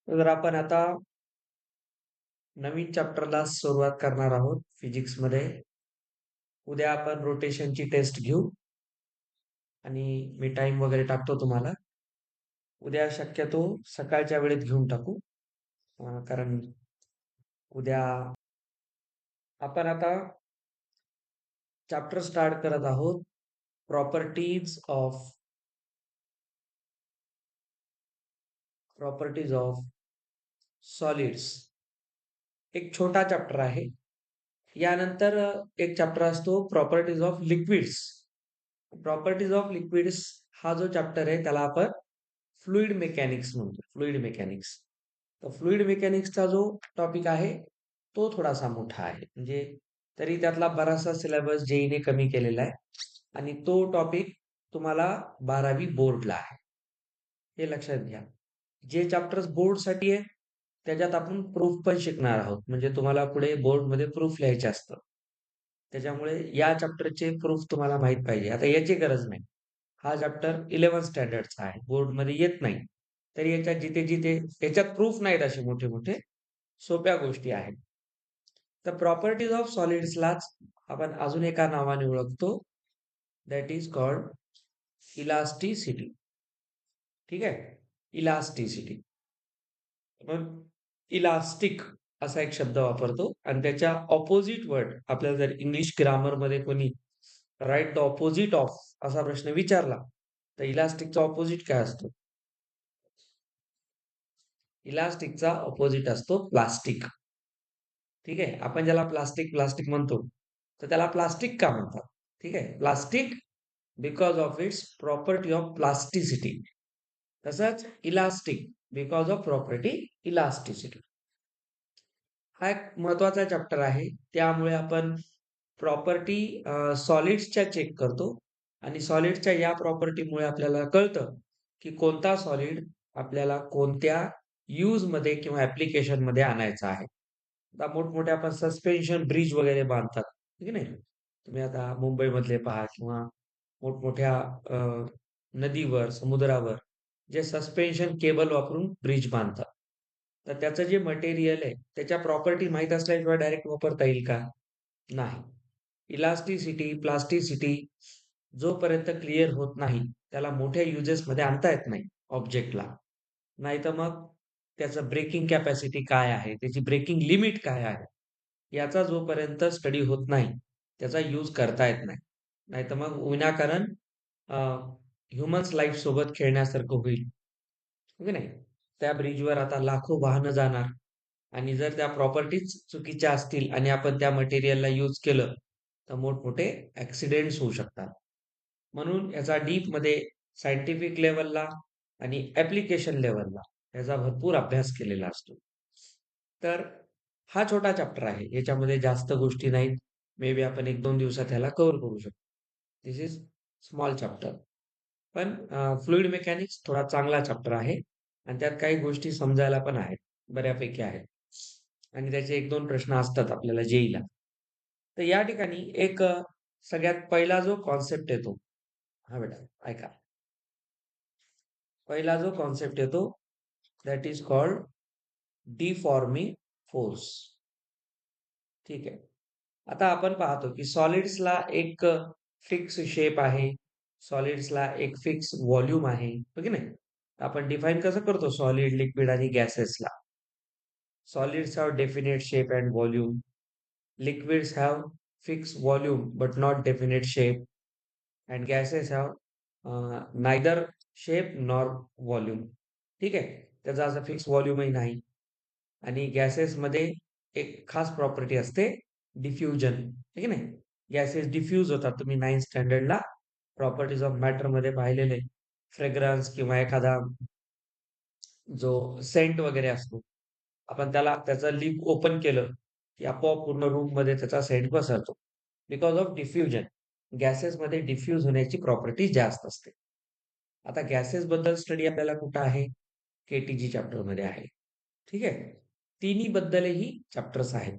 तर आपण आता नवीन चॅप्टरला सुरुवात करणार आहोत फिजिक्समध्ये. उद्या आपण रोटेशनची टेस्ट घेऊ आणि मी टाइम वगैरे टाकतो तुम्हाला. उद्या शक्यतो सकाळच्या वेळेत घेऊन टाकू. कारण उद्या आपण आता चॅप्टर स्टार्ट करत आहोत. Properties of solids. एक छोटा चॅप्टर आहे. यानंतर एक चॅप्टर असतो properties of liquids. Properties of liquids हा जो चॅप्टर आहे त्याला आपण फ्लुइड मेकॅनिक्स म्हणतो. Fluid mechanics. तर फ्लुइड मेकॅनिक्सचा जो टॉपिक आहे तो थोडासा मोठा आहे. म्हणजे तरी त्यातला बराचसा सिलेबस जेईने कमी केलेला आहे आणि तो टॉपिक तुम्हाला 12वी बोर्डला आहे. हे लक्षात घ्या. जे चॅप्टर्स बोर्डसाठी आहे त्याच्यात आपण प्रूफ पण शिकणार आहोत. म्हणजे तुम्हाला पुढे बोर्डमध्ये प्रूफ लिहायचे असतं. त्याच्यामुळे या चॅप्टरचे प्रूफ तुम्हाला माहित पाहिजे. आता याची गरज नाही. हा चॅप्टर 11 स्टँडर्डचा आहे. बोर्डमध्ये येत नाही. तरी याच्यात जिथे जिथे याच्यात प्रूफ नाहीत असे मोठे मोठे सोप्या गोष्टी आहेत. तर प्रॉपर्टीज ऑफ सॉलिड्सलाच आपण अजून एका नावाने ओळखतो. That is called elasticity. ठीक आहे. इलास्टिसिटी. मग इलास्टिक असा एक शब्द वापरतो आणि त्याच्या ऑपोजिट वर्ड आपल्याला जर इंग्लिश ग्रामर मध्ये कोणी राईट द ऑपोजिट ऑफ असा प्रश्न विचारला तर इलास्टिकचा ऑपोजिट काय असतो? इलास्टिकचा ऑपोजिट असतो प्लास्टिक. ठीक आहे. आपण ज्याला प्लास्टिक प्लास्टिक म्हणतो तर त्याला प्लास्टिक का म्हणतात? ठीक आहे. Plastic because of its property of plasticity. तसंच elastic because of property elasticity. हा एक महत्वाचा चॅप्टर आहे. त्यामुळे आपण प्रॉपर्टी सॉलिड्सच्या चेक करतो आणि सॉलिडच्या या प्रॉपर्टीमुळे आपल्याला कळतं की कोणता सॉलिड आपल्याला कोणत्या यूज मध्ये किंवा ऍप्लिकेशन मध्ये आणायचा आहे. आता मोठमोठे आपण सस्पेन्शन ब्रिज वगैरे बांधतात, ठीक आहे नाही. तुम्ही आता मुंबईमधले पहा किंवा मोठमोठ्या नदीवर समुद्रावर जे सस्पेन्शन केबल वापरून ब्रिज बांधतात. तर त्याचं जे मटेरियल आहे त्याच्या प्रॉपर्टी माहीत असल्याशिवाय डायरेक्ट वापरता येईल का? नाही. इलास्टिसिटी, प्लास्टिसिटी जोपर्यंत क्लिअर होत नाही त्याला मोठ्या युजेसमध्ये आणता येत नाही ऑब्जेक्टला. नाहीतर मग त्याचं ब्रेकिंग कॅपॅसिटी काय आहे, त्याची ब्रेकिंग लिमिट काय आहे, याचा जोपर्यंत स्टडी होत नाही त्याचा यूज करता येत नाही. नाहीतर मग विनाकारण ह्युमन्स लाईफ सोबत खेळण्यासारखं होईल. हो की नाही. त्या ब्रिजवर आता लाखो वाहनं जाणार आणि जर त्या प्रॉपर्टीज चुकीच्या असतील आणि आपण त्या मटेरियलला यूज केलं तर मोठमोठे ऍक्सिडेंट्स होऊ शकतात. म्हणून याचा डीप मध्ये सायंटिफिक लेवलला आणि ऍप्लिकेशन लेवलला याचा भरपूर अभ्यास केलेला असतो. तर हा छोटा चॅप्टर आहे. याच्यामध्ये जास्त गोष्टी नाहीत. मे बी आपण 1-2 दिवसात ह्याला कव्हर करू शकतो. दिस इज स्मॉल चॅप्टर. पण फ्लुइड मेकॅनिक्स थोडा चांगला चॅप्टर आहे आणि त्यात काही गोष्टी समजायला पण आहेत. बऱ्यापैकी आहेत. आणि त्याचे 1-2 प्रश्न असतात आपल्याला जेईला. तर या ठिकाणी एक सगळ्यात पहिला जो कॉन्सेप्ट येतो. हा बेटा ऐका. पहिला जो कॉन्सेप्ट येतो that is called deforming force. ठीक आहे. आता आपण पाहतो की सॉलिड्सला एक फिक्स शेप आहे. सॉलिड्सला एक फिक्स व्हॉल्यूम आहे. हो की नाही. आपण डिफाईन कसं करतो सॉलिड, लिक्विड आणि गॅसेसला? Solids have definite shape and volume. Liquids have fixed volume but not definite shape. And gases have neither shape nor volume. ठीक आहे. त्याचा असं फिक्स व्हॉल्यूमही नाही. आणि गॅसेस मध्ये एक खास प्रॉपर्टी असते डिफ्युजन. ठीक आहे नाही. गॅसेस डिफ्यूज होतात. तुम्ही 9th स्टँडर्डला प्रॉपर्टीज ऑफ मॅटर मध्ये पाहिलेले. फ्रेग्रन्स किंवा एखादा जो सेंट वगैरे असतो आपण त्याचं लिप ओपन केलं की आपोआप पूर्ण रूम मध्ये त्याचा सेंट पसरतो. Because of diffusion. गॅसेस मध्ये डिफ्यूज होण्याची प्रॉपर्टी जास्त असते. आता गॅसेस बद्दल स्टडी आपल्याला कुठं आहे? केटीजी चॅप्टर मध्ये आहे. ठीक आहे. तिन्ही बद्दलही चॅप्टर्स आहेत.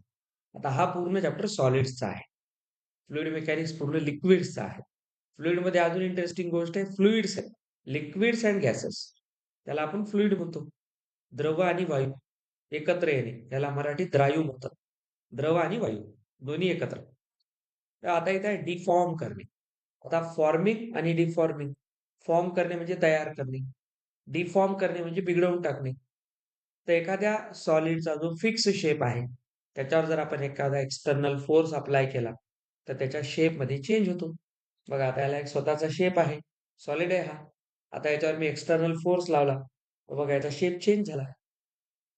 आता हा पूर्ण चॅप्टर सॉलिड्सचा आहे. फ्लुइड मेकॅनिक्स पूर्ण लिक्विड्सचा आहे. फ्लुइड मध्ये अजून इंटरेस्टिंग गोष्ट आहे फ्लुइड्स आहे. लिक्विड्स अँड गॅसेस त्याला आपण फ्लुइड म्हणतो. द्रव आणि वायू एकत्र येणे याला मराठीत द्रायू म्हणतात. द्रव आणि वायू दोन्ही एकत्र. तर आता इथे आहे डिफॉर्म करणे. आता फॉर्मिंग आणि डिफॉर्मिंग. फॉर्म करणे म्हणजे तयार करणे. डिफॉर्म करणे म्हणजे बिघडवून टाकणे. तर एखाद्या सॉलिडचा जो फिक्स शेप आहे, त्याच्यावर जर आपण एखादा एक्सटर्नल फोर्स अप्लाय केला, तर त्याच्या शेपमध्ये चेंज होतो. बघा आता याला एक स्वतःचा शेप आहे. सॉलिड आहे हा. आता याच्यावर मी एक्सटर्नल फोर्स लावला, तर बघा याचा शेप चेंज झाला.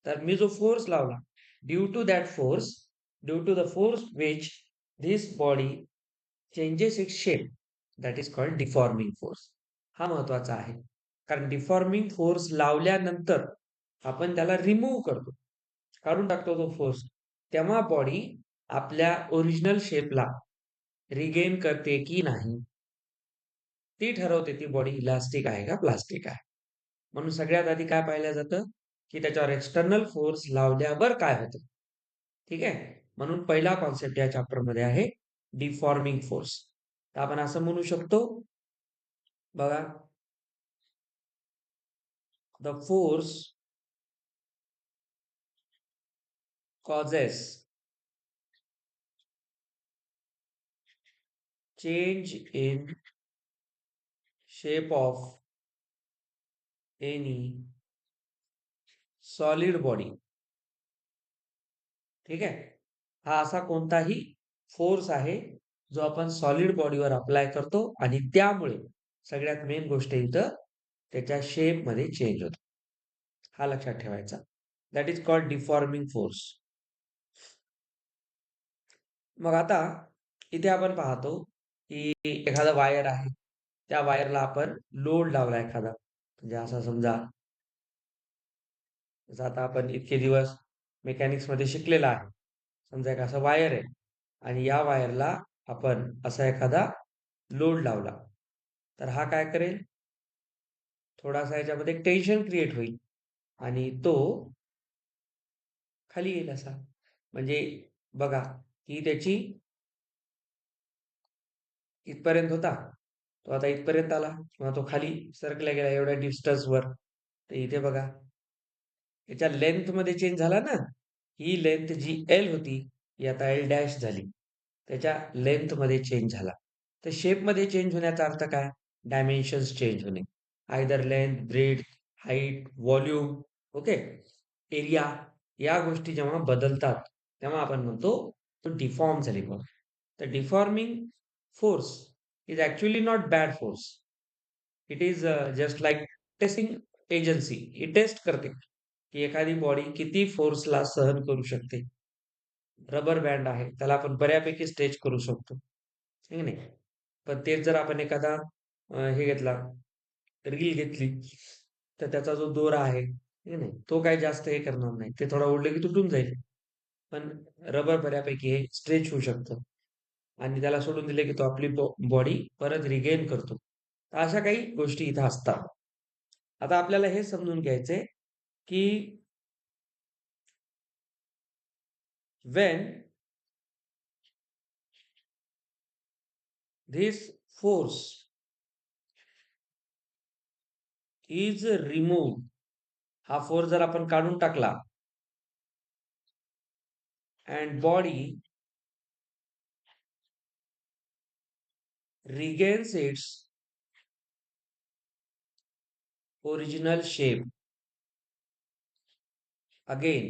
तर मी जो फोर्स लावला, due to that force, due to the force which this body changes its shape, that is called deforming force. हा महत्वाचा आहे. कारण डिफॉर्मिंग फोर्स लावल्यानंतर आपण त्याला रिमूव्ह करतो, काढून टाकतो तो फोर्स. तेव्हा बॉडी आपल्या ओरिजिनल शेपला रिगेन करते की नाही, ती ठरवते ती बॉडी इलास्टिक आहे का प्लास्टिक आहे. म्हणून सगळ्यात आधी काय पाहिलं जातं, की त्याच्यावर एक्सटर्नल फोर्स लावल्यावर काय होतं. ठीक आहे. म्हणून पहिला कॉन्सेप्ट या चॅप्टरमध्ये आहे डिफॉर्मिंग फोर्स. तर आपण असं म्हणू शकतो, बघा, the force causes change in shape of any solid body. ठीक आहे. हा असा कोणताही फोर्स आहे जो आपण सॉलिड बॉडीवर अप्लाय करतो आणि त्यामुळे सगळ्यात मेन गोष्ट इथं त्याच्या शेप मध्ये चेंज होतो. हा लक्षात ठेवायचा. That is called deforming force. मग आता इथे आपण पाहतो की एखादा वायर आहे, त्या वायरला आपण लोड लावला एखादा, म्हणजे असा समजा, जसं आता आपण इतके दिवस मेकॅनिक्स मध्ये शिकलेला आहे. समजा एक असा वायर आहे आणि या वायरला आपण असा एखादा लोड लावला, तर हा काय करेल, थोडासा याच्यामध्ये टेन्शन क्रिएट होईल आणि तो खाली येईल असा. म्हणजे बघा, ही त्याची इथपर्यंत होता, तो आता इथपर्यंत आला किंवा तो खाली सरकला गेला एवढ्या डिस्टन्सवर. तर इथे बघा याच्या लेंथ मध्ये चेंज झाला ना. ही लेंथ जी एल होती, ही आता एल डॅश झाली. त्याच्या लेंथ मध्ये चेंज झाला. तर शेप मध्ये चेंज होण्याचा अर्थ काय, डायमेन्शन्स चेंज होणे. Either length, bread, height, volume, okay, area, या गोष्टी जेव्हा बदलतात तेव्हा आपण म्हणतो तो डिफॉर्म झाली बघ. तर deforming force is actually not bad force. It is just like testing agency. ही टेस्ट करते की एखादी बॉडी किती फोर्सला सहन करू शकते. रबर बँड आहे, त्याला आपण बऱ्यापैकी स्ट्रेच करू शकतो, है नाही. पण तेच जर आपण एखादा हे घेतला, रील घेतली, तर त्याचा जो दोरा आहे, है नाही, तो काही जास्त हे करणार नाही. ते थोडा ओढलं की तुटून जाईल. पण रबर बऱ्यापैकी हे स्ट्रेच होऊ शकतं आणि त्याला सोडून दिले की तो आपली बॉडी परत रिगेन करतो. तर अशा काही गोष्टी इथं असतात. आता आपल्याला हे समजून घ्यायचंय की when this force is removed, हा फोर्स जर आपण काढून टाकला and body regains its original shape again,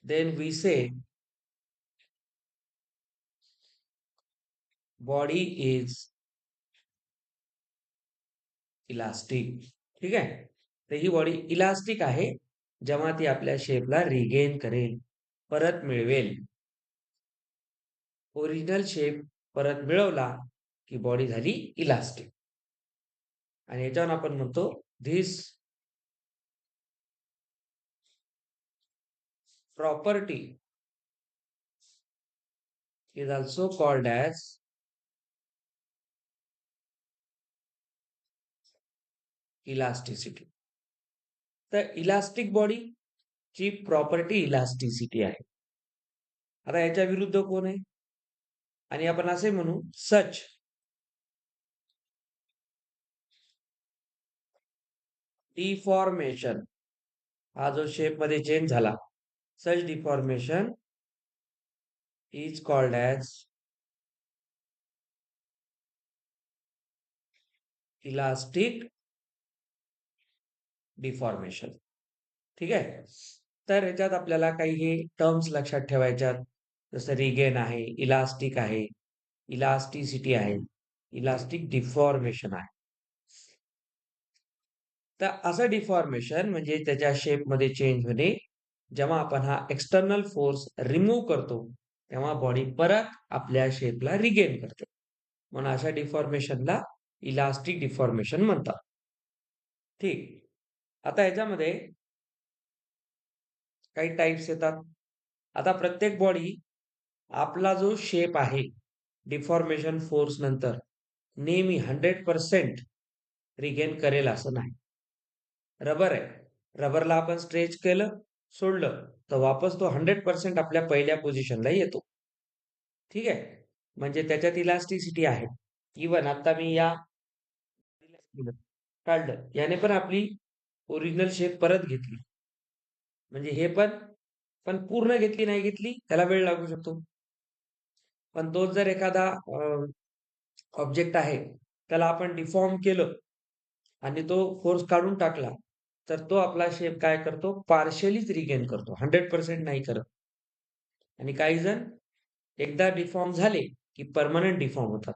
then we say body is elastic. ठीक आहे. तर ही बॉडी इलास्टिक आहे जेव्हा ती आपल्या शेपला रिगेन करेल, परत मिळवेल. ओरिजिनल शेप परत मिळवला की बॉडी झाली इलास्टिक. आणि याच्यावर आपण म्हणतो this property is also called as elasticity. तर इलास्टिक बॉडी ची प्रॉपर्टी इलास्टिसिटी आहे. आता याच्या विरुद्ध कोण आहे, आणि आपण असे म्हणू सच डिफॉर्मेशन, हा जो शेप मध्ये चेंज झाला, such deformation is called as elastic deformation. ठीक आहे. तर ह्याच्यात आपल्याला काही हे टर्म्स लक्षात ठेवायच्यात. जसं रिगेन आहे, इलास्टिक आहे, इलास्टिसिटी आहे, इलास्टिक डिफॉर्मेशन आहे. तर असं डिफॉर्मेशन म्हणजे त्याच्या शेपमध्ये चेंज होणे, जेव्हा आपण हा एक्सटर्नल फोर्स रिमूव्ह करतो, तेव्हा बॉडी परत आपल्या शेपला रिगेन करते. म्हणून अशा डिफॉर्मेशनला इलास्टिक डिफॉर्मेशन म्हणतात. ठीक. आता ह्याच्यामध्ये काही टाइप्स येतात. आता प्रत्येक बॉडी आपला जो शेप आहे, डिफॉर्मेशन फोर्स नंतर नेहमी 100% रिगेन करेल असं नाही. रबर आहे. रबरला आपण स्ट्रेच केलं, सोडलं, तर वापस तो 100% आपल्या पहिल्या पोझिशनला येतो. ठीक आहे. म्हणजे त्याच्यात इलास्टिसिटी आहे. इव्हन आता मी या काढलं, याने पण आपली ओरिजिनल शेप परत घेतली. म्हणजे हे पण पण पूर्ण घेतली नाही घेतली त्याला वेळ लागू शकतो. पण तोच जर एखादा ऑब्जेक्ट आहे, त्याला आपण डिफॉर्म केलं आणि तो फोर्स काढून टाकला, तर तो आपला शेप काय करतो? पार्शियलीच रिगेन करतो. 100% नाही करत. आणि काही जण एकदा डिफॉर्म झाले, की परमनंट डिफॉर्म होतात.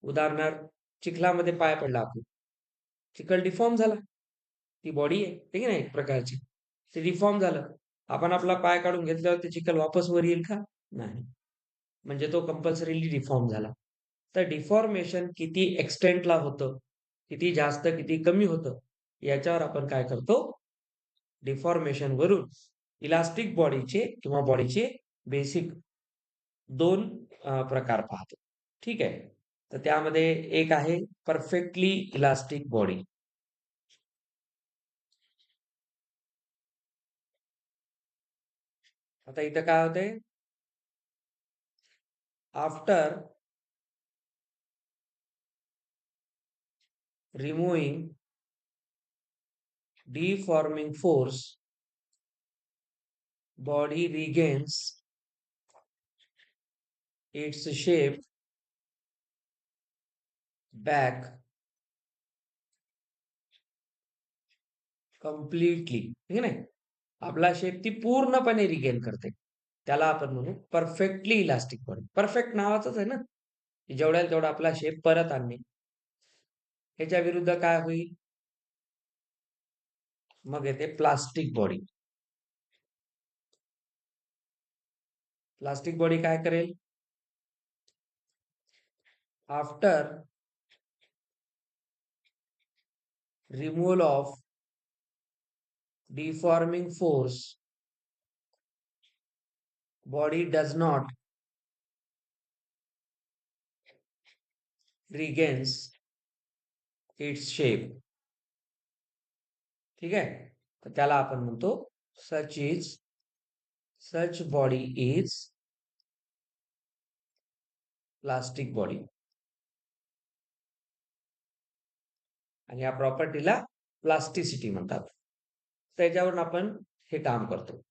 उदाहरणार्थ चिखलामध्ये पाय पडला आपण. चिखल डिफॉर्म झाला. ती बॉडी आहे, ठीक आहे ना एक प्रकारची. ते डिफॉर्म झालं. आपण आपला पाय काढून घेतल्यावर ते चिखल वापस वर येईल का? नाही. म्हणजे तो कंपल्सरीली डिफॉर्म झाला. तर डिफॉर्मेशन किती एक्सटेंटला होतं, किती जास्त, किती कमी होतं, याच्यावर आपण काय करतो? डिफॉर्मेशन वरून इलास्टिक बॉडीचे किंवा बॉडीचे बेसिक 2 प्रकार पाहतो. ठीक आहे. तर त्यामध्ये एक आहे परफेक्टली इलास्टिक बॉडी. आता इथं काय होतंय? After removing deforming force, body regains its shape back completely. ठीक आहे ना? आपला शेप ती पूर्णपणे रिगेन करते. त्याला आपण म्हणू परफेक्टली इलास्टिक बॉडी. परफेक्ट नावाचंच आहे ना, की जेवढ्याला तेवढा आपला शेप परत आणणे. ह्याच्या विरुद्ध काय होईल? मग येते प्लास्टिक बॉडी. प्लास्टिक बॉडी काय करेल? After removal of deforming force, body does not regains its shape. ठीक आहे. तर त्याला आपण म्हणतो such body is plastic body. आणि या प्रॉपर्टीला प्लास्टिसिटी म्हणतात. त्याच्यावरून आपण हे काम करतो.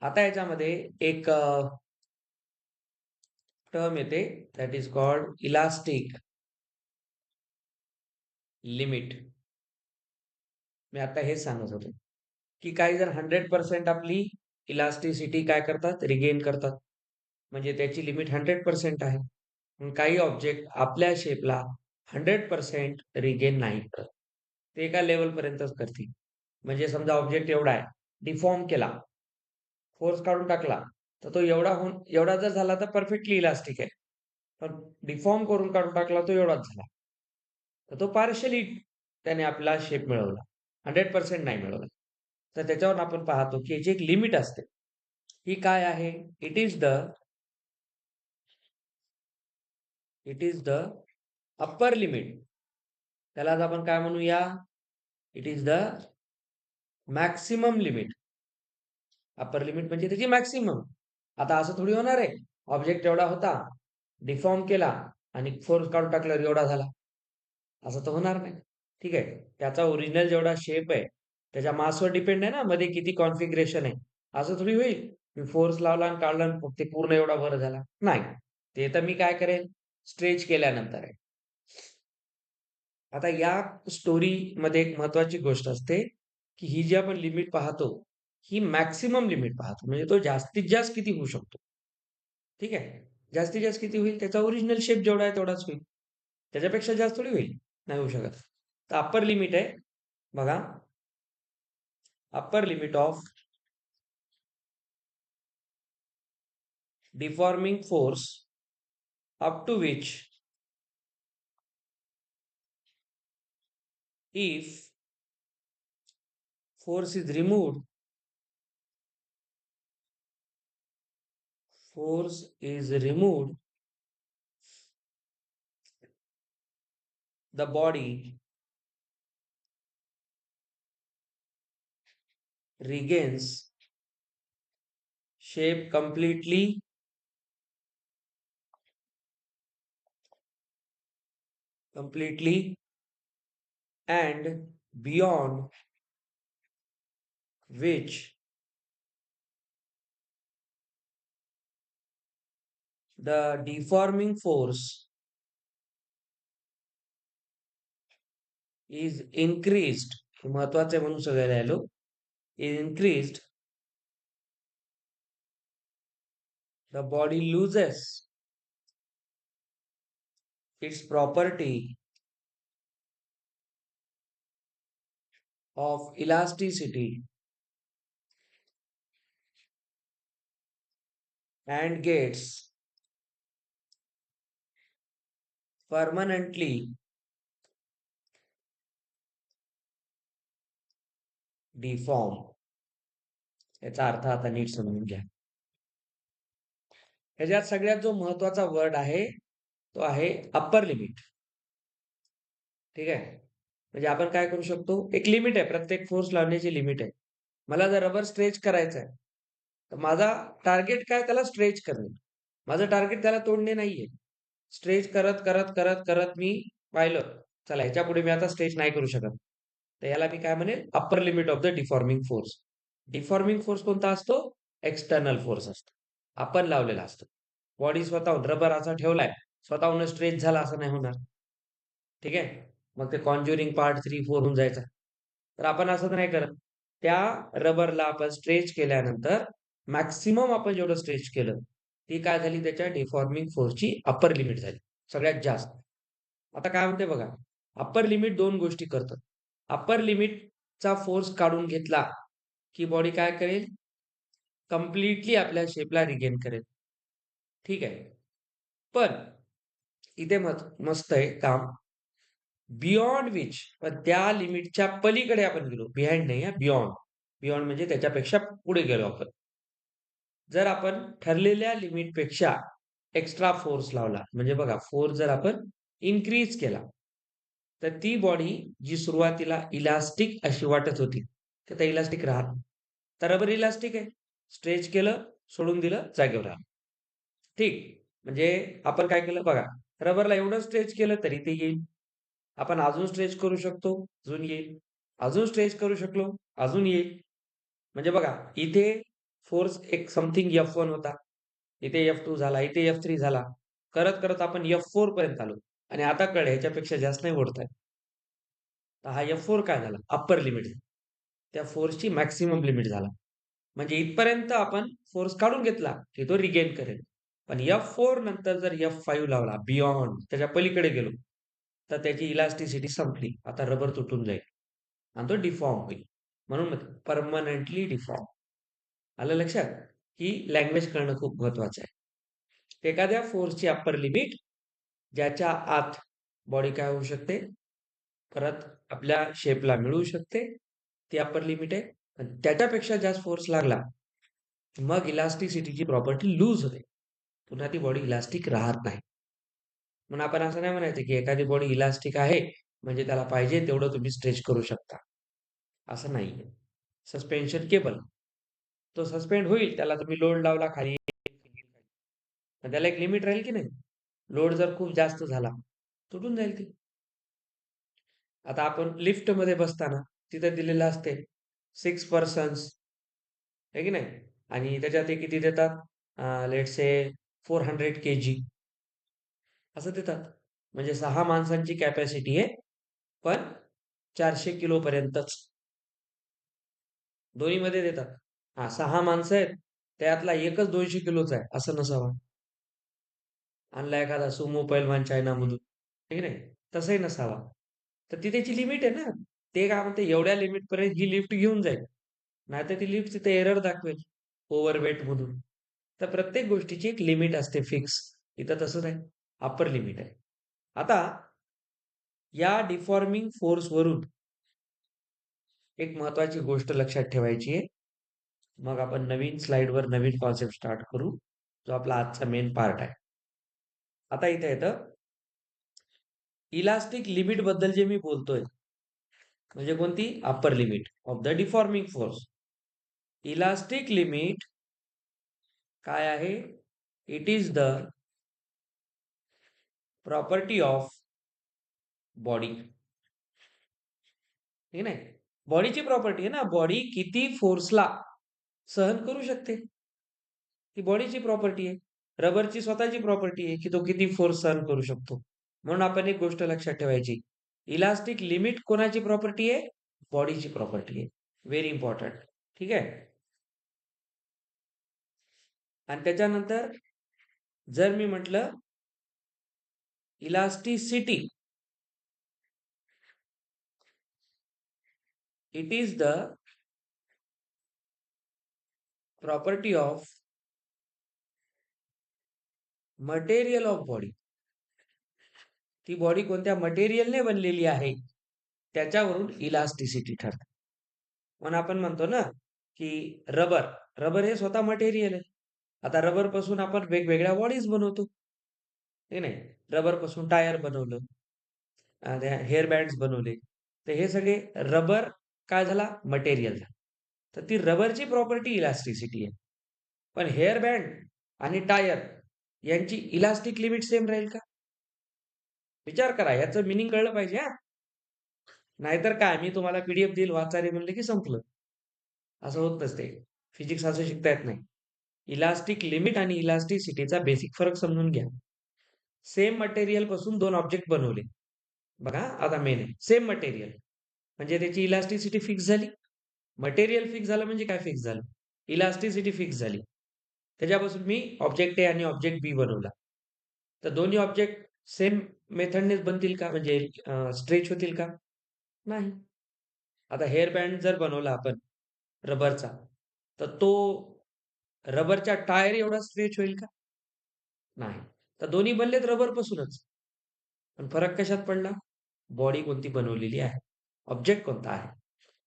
आता याच्यामध्ये एक टर्म येते, that is called elastic limit. मी आता हेच सांगत होतो, की काही जण 100% आपली इलास्टिसिटी काय करतात? रिगेन करतात. म्हणजे त्याची लिमिट 100% आहे. पण काही ऑब्जेक्ट आपल्या शेपला 100% रिगेन नाही करत. ते एका लेव्हलपर्यंतच करतील. म्हणजे समजा ऑब्जेक्ट एवढा आहे, डिफॉर्म केला, फोर्स काढून टाकला, तर तो एवढा जर झाला तर परफेक्टली इलास्टिक आहे. पण डिफॉर्म करून काढून टाकला तो एवढाच झाला. तर तो पार्शियली त्याने आपला शेप मिळवला. 100% नाही मिळवला. तर त्याच्यावरून आपण पाहतो, की याची एक लिमिट असते. ही काय आहे? It is the upper limit. त्यालाच आपण काय म्हणूया? It is the maximum limit. Upper limit म्हणजे त्याची मॅक्सिमम. आता असं थोडी होणार आहे, ऑब्जेक्ट एवढा होता, डिफॉर्म केला आणि फोर्स काढून टाकल्यावर एवढा झाला. असं तर होणार नाही. ठीक आहे. त्याचा ओरिजिनल जेवढा शेप आहे त्याच्या मासवर डिपेंड आहे ना, मध्ये किती कॉन्फिगरेशन आहे. असं थोडी होईल, मी फोर्स लावला आणि काढला आणि ते पूर्ण एवढा भर झाला. नाही. ते तर मी काय करेल, स्ट्रेच केल्यानंतर आहे. आता या स्टोरीमध्ये एक महत्वाची गोष्ट असते, की ही जी आपण लिमिट पाहतो, ही मॅक्सिमम लिमिट पाहतो. म्हणजे तो जास्तीत जास्त किती होऊ शकतो. ठीक आहे. जास्तीत जास्त किती होईल? त्याचा ओरिजिनल शेप जेवढा आहे तेवढाच होईल. त्याच्यापेक्षा जास्त थोडी होईल. नाही होऊ शकत. तर अप्पर लिमिट आहे बघा. Upper limit of deforming force up to which if force is removed, the body regains shape completely and beyond which the deforming force is increased. महत्वाचे म्हणून सगळे राहिलो. Is increased, the body loses its property of elasticity and gets permanently deformed. याचा अर्थ आता नीट समजून घ्या. ह्याच्यात सगळ्यात जो महत्वाचा वर्ड आहे तो आहे अप्पर लिमिट. ठीक आहे. म्हणजे आपण काय करू शकतो, एक लिमिट आहे, प्रत्येक फोर्स लावण्याची लिमिट आहे. मला जर रबर स्ट्रेच करायचं आहे, तर माझा टार्गेट काय, त्याला स्ट्रेच करणे. माझं टार्गेट त्याला तोडणे नाहीये. स्ट्रेच करत करत करत करत मी पाहिलं, चला ह्याच्या पुढे मी आता स्ट्रेच नाही करू शकत, तर याला मी काय म्हणेल, upper limit of the deforming force. Deforming force कोणता असतो? एक्सटर्नल फोर्स असतो, आपण लावलेला असतो. बॉडी स्वतःहून रबर असा ठेवलाय, स्वतःहून स्ट्रेच झाला असं नाही होणार. ठीक आहे. मग ते कॉन्ज्युरिंग पार्ट 3, 4 होऊन जायचं. तर आपण असं तर नाही करत. त्या रबरला आपण स्ट्रेच केल्यानंतर मॅक्सिमम आपण जेवढं स्ट्रेच केलं, ती काय झाली, त्याच्या डिफॉर्मिंग फोर्सची अप्पर लिमिट झाली सगळ्यात जास्त. आता काय म्हणते बघा, अप्पर लिमिट दोन गोष्टी करतं. अप्पर लिमिटचा फोर्स काढून घेतला की बॉडी काय करेल, कम्प्लिटली आपल्या शेपला रिगेन करेल. ठीक आहे. पण इथे मस्त आहे काम, बियॉन्ड विच, पण त्या लिमिटच्या पलीकडे आपण गेलो. बिहाइंड नाही, बियॉन्ड. बियॉन्ड म्हणजे त्याच्यापेक्षा पुढे गेलो आपण. जर आपण ठरलेल्या लिमिटपेक्षा एक्स्ट्रा फोर्स लावला, म्हणजे बघा फोर्स जर आपण इन्क्रीज केला, तर ती बॉडी जी सुरुवातीला इलास्टिक अशी वाटत होती, तर त्या इलास्टिक राहत. तर रबर इलास्टिक आहे. स्ट्रेच केलं, सोडून दिलं, जागेवर राहिलं. ठीक. म्हणजे आपण काय केलं बघा, रबरला एवढं स्ट्रेच केलं तरी ते येईल. आपण अजून स्ट्रेच करू शकतो, अजून येईल. अजून स्ट्रेच करू शकलो, अजून येईल. म्हणजे बघा, इथे फोर्स एक समथिंग F1 होता. इथे F2 झाला, इथे F3 झाला. करत-करत आपण F4 पर्यंत आलो आणि आता कळलं ह्याच्यापेक्षा जास्त नाही ओढता येत. तर हा F4 काय झाला? Upper limit. त्या फोर्सची मॅक्सिमम लिमिट झाला. म्हणजे इथपर्यंत आपण फोर्स काढून घेतला, की तो रिगेन करेल. पण F4 नंतर जर F5 लावला, बियॉन्ड त्याच्या पलीकडे गेलो, तर त्याची इलास्टिसिटी संपली. आता रबर तुटून जाईल आणि तो डिफॉर्म होईल. म्हणून परमनंटली डिफॉर्म. आलं लक्षात? ही लँग्वेज कळणं खूप महत्वाचं आहे. एखाद्या फोर्सची अप्पर लिमिट ज्याच्या आत बॉडी काय होऊ शकते, परत आपल्या शेपला मिळू शकते, ती अप्पर लिमिट आहे. आणि त्याच्यापेक्षा जास्त फोर्स लागला, मग इलास्टिसिटीची प्रॉपर्टी लूज होते. पुन्हा ती बॉडी इलास्टिक राहत नाही. म्हणून आपण असं नाही म्हणायचं की एखादी बॉडी इलास्टिक आहे म्हणजे त्याला पाहिजे तेवढं तुम्ही स्ट्रेच करू शकता, असं नाहीये. सस्पेन्शन केबल, तो सस्पेंड होईल, त्याला तुम्ही लोड लावला खाली, पण त्याला एक लिमिट राहील की नाही. लोड जर खूप जास्त झाला, तुटून जाईल ती. आता आपण लिफ्टमध्ये बसताना तिथे दिलेलं असते 6 पर्सन्स आहे की नाही? आणि त्याच्यात ते किती देतात? लेट्स से 400 केजी असं देतात. म्हणजे 6 माणसांची कॅपॅसिटी आहे, पण 400 किलो पर्यंतच. दोन्हीमध्ये देतात. हां, 6 माणसं आहेत, त्यातला एकच 200 किलोचा आहे, असं नसावं. आणला एखादा सुमो पैलवान चायनामधून, आहे की नाही? तसंही नसावा. तर ती त्याची लिमिट आहे ना. ते काय म्हणते एवढ्या लिमिटपर्यंत ही लिफ्ट घेऊन जाईल. नाहीतर ती लिफ्ट तिथे एरर दाखवेल, ओव्हरवेट म्हणून. तर प्रत्येक गोष्टीची एक लिमिट असते फिक्स. इथं तसंच आहे. अप्पर लिमिट आहे. आता या डिफॉर्मिंग फोर्सवरून एक महत्त्वाची गोष्ट लक्षात ठेवायची आहे. मग आपण नवीन स्लाइडवर नवीन कॉन्सेप्ट स्टार्ट करू, जो आपला आजचा मेन पार्ट आहे. आता इथे येतं इलास्टिक लिमिट बद्दल जे मी बोलतोय, म्हणजे कोणती? Upper limit of the deforming force. Elastic limit काय आहे? It is the property of body. ठीक नाही? बॉडीची प्रॉपर्टी आहे ना, बॉडी किती फोर्सला सहन करू शकते. ती बॉडीची प्रॉपर्टी आहे. रबरची स्वतःची प्रॉपर्टी आहे, की तो किती फोर्स सहन करू शकतो. म्हणून आपण एक गोष्ट लक्षात ठेवायची. इलास्टिक लिमिट कोणाची प्रॉपर्टी आहे? बॉडीची प्रॉपर्टी आहे. Very important. ठीक आहे? आणि त्याच्यानंतर जर मी म्हटलं elasticity, it is the property of material of body. ती बॉडी कोणत्या मटेरियलने बनलेली आहे त्याच्यावरून इलास्टिसिटी ठरते. म्हणून आपण म्हणतो ना, की रबर रबर हे स्वतः मटेरियल आहे. आता रबर पासून आपण वेगवेगळ्या बॉडीज बनवतो. हे नाही, रबर पासून टायर बनवलं, हेअर बँड्स बनवले. तर हे सगळे रबर काय झाला? मटेरियल झालं. तर ती रबरची प्रॉपर्टी इलास्टिसिटी आहे. पण हेअर बँड आणि टायर यांची इलास्टिक लिमिट सेम राहील का? विचार करा, याचं मिनिंग कळलं पाहिजे हा. नाहीतर काय, मी तुम्हाला पीडीएफ देईल, वाचा रे म्हणलं की संपलं. असं होत नसते. फिजिक्स असं शिकता येत नाही. इलास्टिक लिमिट आणि इलास्टिसिटीचा बेसिक फरक समजून घ्या. सेम मटेरियल पासून दोन ऑब्जेक्ट बनवले. बघा आता मेन आहे. सेम मटेरियल म्हणजे त्याची इलास्टिसिटी फिक्स झाली. मटेरियल फिक्स झालं म्हणजे काय फिक्स झालं? इलास्टिसिटी फिक्स झाली. त्याच्यापासून मी ऑब्जेक्ट ए आणि ऑब्जेक्ट बी बनवला. तर दोन्ही ऑब्जेक्ट सेम मेथडनेच बनतील का? म्हणजे स्ट्रेच होतील का? नाही. आता हेअर बँड जर बनवला आपण रबरचा, तर तो रबरच्या टायर एवढा स्ट्रेच होईल का? नाही. तर दोन्ही बनलेत रबरपासूनच. पण फरक कशात पडला? बॉडी कोणती बनवलेली आहे, ऑब्जेक्ट कोणता आहे.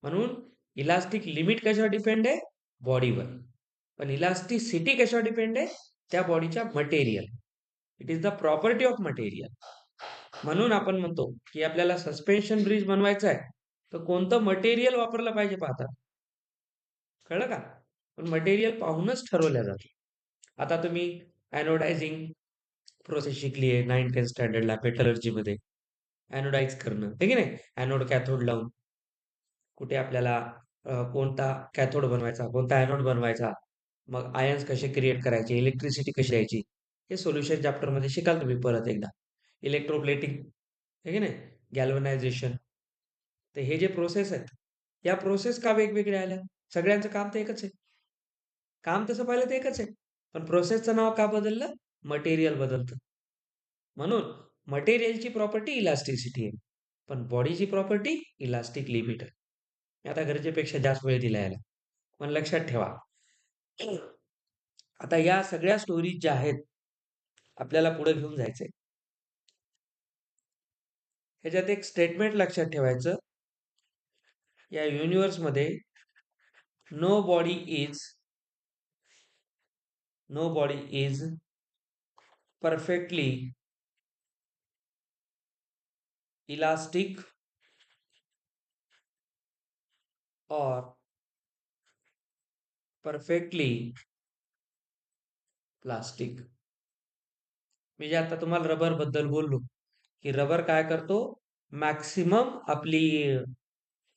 म्हणून इलास्टिक लिमिट कशावर डिपेंड आहे? बॉडीवर. पण इलास्टिसिटी कशावर डिपेंड आहे? त्या बॉडीच्या material. It is the property of material. म्हणून आपण म्हणतो की आपल्याला सस्पेन्शन ब्रिज बनवायचं आहे, तर कोणतं मटेरियल वापरलं पाहिजे पाहतात. कळलं का? पण मटेरियल पाहूनच ठरवल्या जाते. आता तुम्ही ॲनोडायझिंग प्रोसेस शिकली आहे 9th-10th स्टँडर्डला मेटलर्जीमध्ये. ॲनोडाइज करणं, हे की नाही? ॲनोड कॅथोड लावून कुठे आपल्याला कोणता कॅथोड बनवायचा, कोणता ॲनोड बनवायचा, मग आयन्स कसे क्रिएट करायचे, इलेक्ट्रिसिटी कशी द्यायची, हे सोल्युशन चॅप्टरमध्ये शिकाल तुम्ही परत एकदा. इलेक्ट्रोप्लेटिंग, हे की नाही? गॅल्वनायझेशन. तर हे जे प्रोसेस आहेत, या प्रोसेस का वेगवेगळ्या आल्या? सगळ्यांचं काम तर एकच आहे. काम तसं पाहिलं तर एकच आहे. पण प्रोसेसचं नाव का बदललं? मटेरियल बदलतं. म्हणून मटेरियलची प्रॉपर्टी इलास्टिसिटी आहे. पण बॉडीची प्रॉपर्टी इलास्टिक लिमिट आहे. मी आता गरजेपेक्षा जास्त वेळ दिला याला. पण लक्षात ठेवा. आता या सगळ्या स्टोरीज ज्या आहेत, आपल्याला पुढे घेऊन जायचंय. ह्याच्यात एक स्टेटमेंट लक्षात ठेवायचं. या युनिव्हर्समध्ये no body is perfectly elastic और परफेक्टली प्लास्टिक. मी जे आता तुम्हाला रबर बद्दल बोललो, की रबर काय करतो? मॅक्सिमम आपली